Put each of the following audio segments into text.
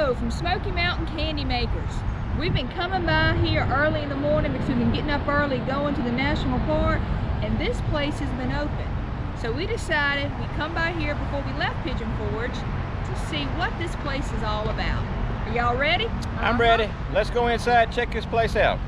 Hello from Smoky Mountain Candy Makers. We've been coming by here early in the morning because we've been getting up early going to the national park, and this place has been open. So we decided we'd come by here before we left Pigeon Forge to see what this place is all about. Are y'all ready? I'm ready. Let's go inside and check this place out.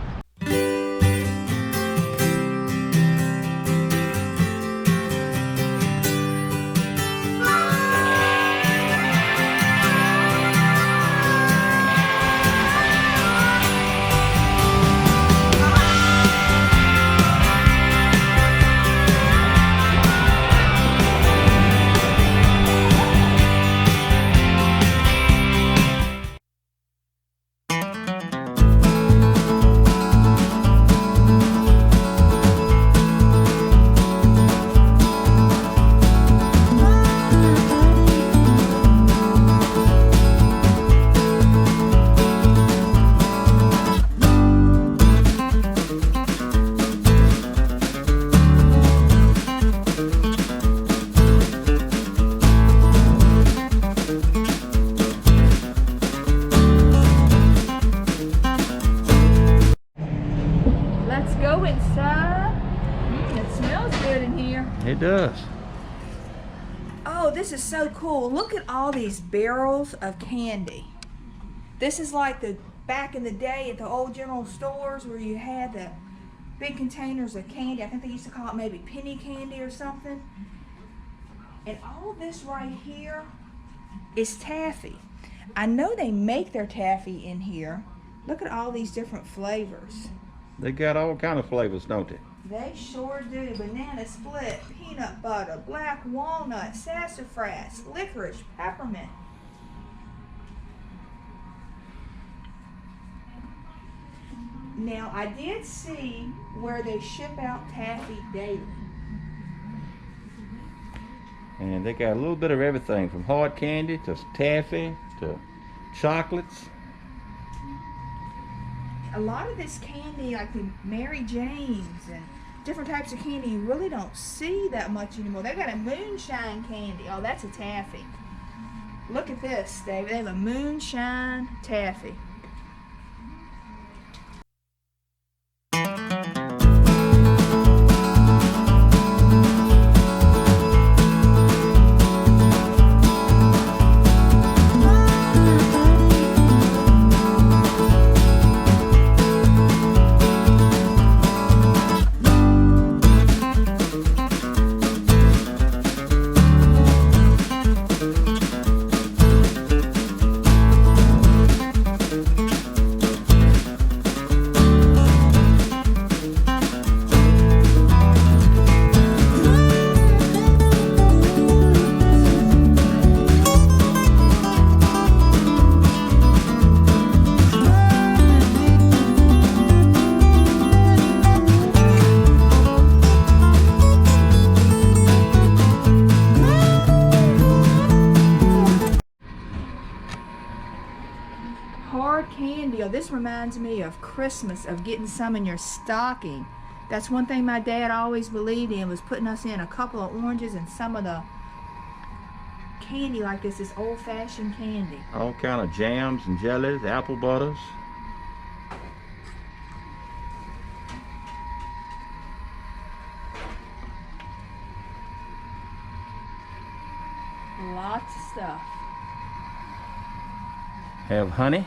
Let's go inside. It smells good in here. It does. Oh, this is so cool. Look at all these barrels of candy. This is like the back in the day at the old general stores where you had the big containers of candy. I think they used to call it maybe penny candy or something. And all this right here is taffy. I know they make their taffy in here. Look at all these different flavors. They got all kind of flavors, don't they? They sure do. Banana split, peanut butter, black walnut, sassafras, licorice, peppermint. Now, I did see where they ship out taffy daily. And they got a little bit of everything from hard candy to taffy to chocolates. A lot of this candy, like the Mary Janes and different types of candy, you really don't see that much anymore. They got a moonshine candy. Oh, that's a taffy. Look at this, David. They have a moonshine taffy. Hard candy. Oh, this reminds me of Christmas, of getting some in your stocking. That's one thing my dad always believed in, was putting us in a couple of oranges and some of the candy like this old-fashioned candy. All kind of jams and jellies, apple butters. Lots of stuff. Have honey.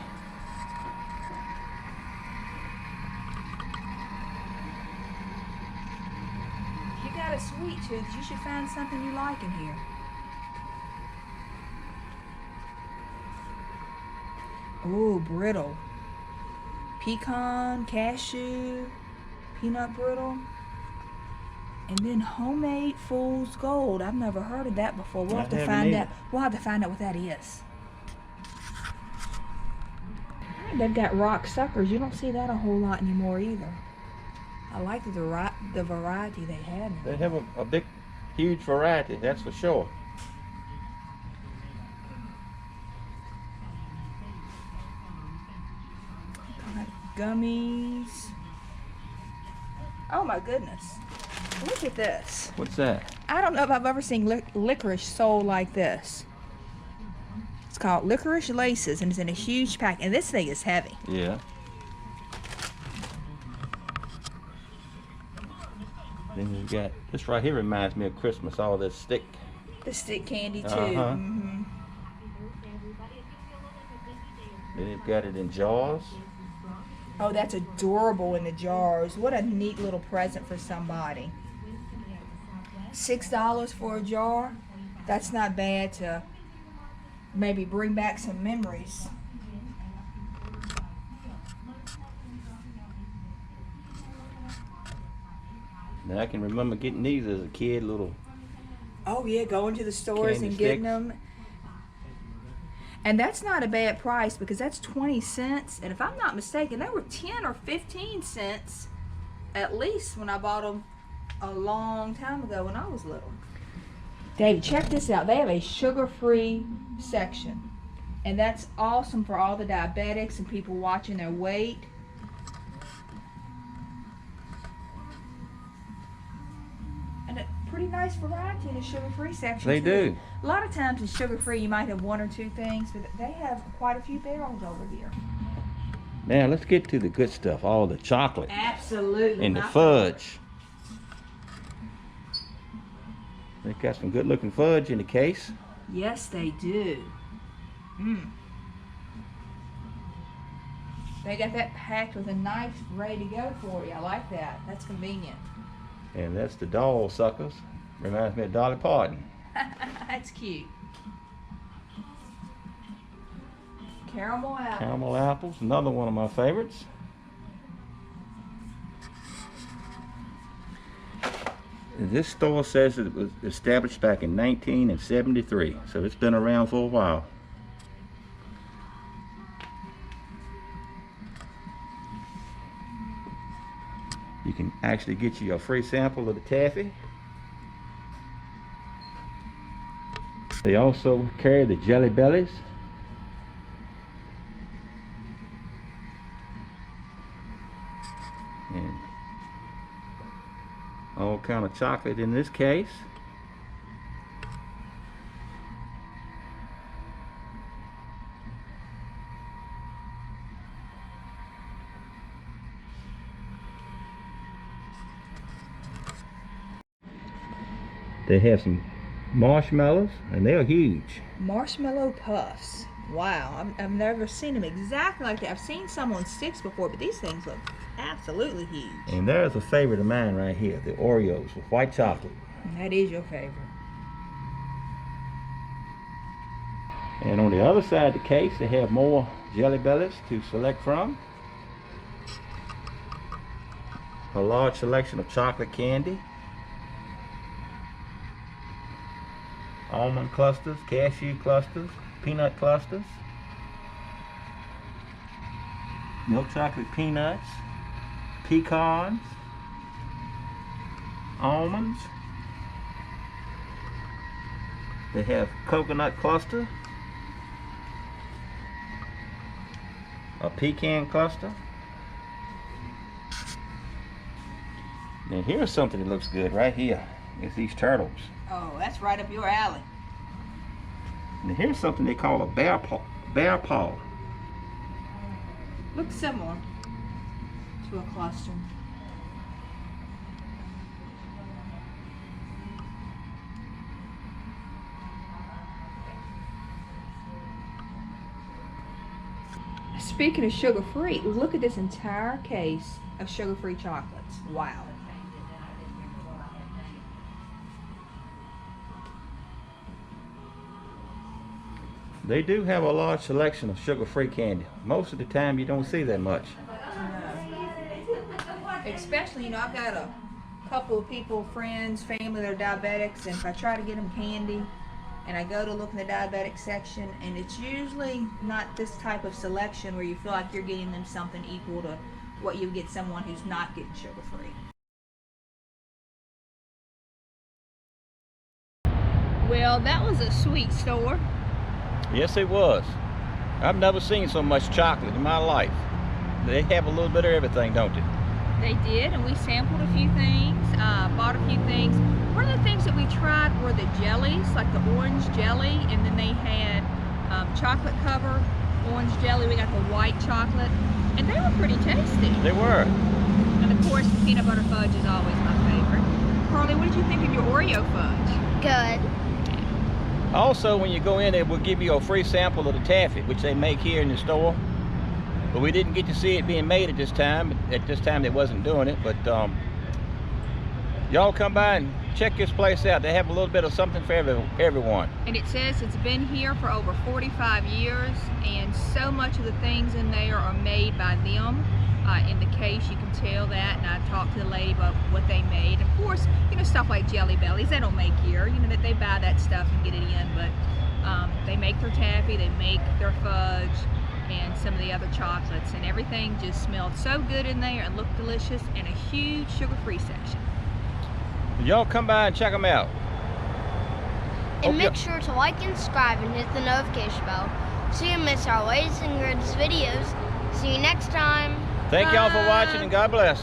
If you got a sweet tooth, you should find something you like in here. Oh, brittle. Pecan, cashew, peanut brittle. And then homemade fool's gold. I've never heard of that before. We'll have to find out. We'll have to find out what that is. They've got rock suckers. You don't see that a whole lot anymore either. I like the variety they have. They have a big, huge variety, that's for sure. Gummies. Oh my goodness. Look at this. What's that? I don't know if I've ever seen licorice sold like this. It's called Licorice Laces, and it's in a huge pack. And this thing is heavy. Yeah. Then you got this right here. Reminds me of Christmas. All this stick. The stick candy too. Uh-huh. Mm-hmm. Then they've got it in jars. Oh, that's adorable in the jars. What a neat little present for somebody. $6 for a jar. That's not bad to maybe bring back some memories. Now I can remember getting these as a kid, little. Oh yeah, going to the stores Candy and getting sticks. them. And that's not a bad price because that's 20 cents. And if I'm not mistaken, they were 10 or 15 cents at least when I bought them a long time ago when I was little. David, check this out. They have a sugar-free section. And that's awesome for all the diabetics and people watching their weight. And a pretty nice variety in the sugar-free section. They too. do. A lot of times in sugar-free you might have one or two things, but they have quite a few barrels over here. Now let's get to the good stuff. All the chocolate Absolutely. and the fudge. They've got some good-looking fudge in the case. Yes, they do. They got that packed with a knife ready to go for you. I like that. That's convenient. And that's the doll suckers. Reminds me of Dolly Parton. That's cute. Caramel apple. Caramel apples, another one of my favorites. This store says it was established back in 1973, so it's been around for a while. You can actually get you a free sample of the taffy. They also carry the Jelly Bellies. And all kind of chocolate in this case. They have some marshmallows, and they're huge. Marshmallow puffs. Wow, I've never seen them exactly like that. I've seen some on sticks before, but these things look absolutely huge. And there's a favorite of mine right here, the Oreos with white chocolate. That is your favorite. And on the other side of the case, they have more Jelly Bellies to select from. A large selection of chocolate candy, almond clusters, cashew clusters, peanut clusters, milk chocolate peanuts, pecans, almonds. They have coconut cluster, a pecan cluster. Now here's something that looks good right here. It's these turtles. Oh, that's right up your alley. And here's something they call a bear paw. Bear paw. Looks similar to a cluster. Speaking of sugar-free, look at this entire case of sugar-free chocolates. Wow. They do have a large selection of sugar-free candy. Most of the time you don't see that much. Especially, you know, I've got a couple of people, friends, family that are diabetics, and if I try to get them candy, and I go to look in the diabetic section, and it's usually not this type of selection where you feel like you're getting them something equal to what you get someone who's not getting sugar-free. Well, that was a sweet store. Yes, it was. I've never seen so much chocolate in my life. They have a little bit of everything, don't they? They did, and we sampled a few things, bought a few things. One of the things that we tried were the jellies, like the orange jelly, and then they had chocolate cover, orange jelly. We got the white chocolate, and they were pretty tasty. They were. And of course, the peanut butter fudge is always my favorite. Carly, what did you think of your Oreo fudge? Good. Also, when you go in, they will give you a free sample of the taffy, which they make here in the store. But we didn't get to see it being made at this time. At this time, they wasn't doing it. But y'all come by and check this place out. They have a little bit of something for everyone. And it says it's been here for over 45 years, and so much of the things in there are made by them. In the case, you can tell that, and I talked to the lady about what they made. Of course, you know, stuff like Jelly Bellies, they don't make here. You know, that they buy that stuff and get it in, but they make their taffy, they make their fudge, and some of the other chocolates, and everything just smelled so good in there and looked delicious, and a huge sugar-free section. Y'all come by and check them out. And make sure to like and subscribe and hit the notification bell so you miss our latest and greatest videos. See you next time. Thank y'all for watching, and God bless.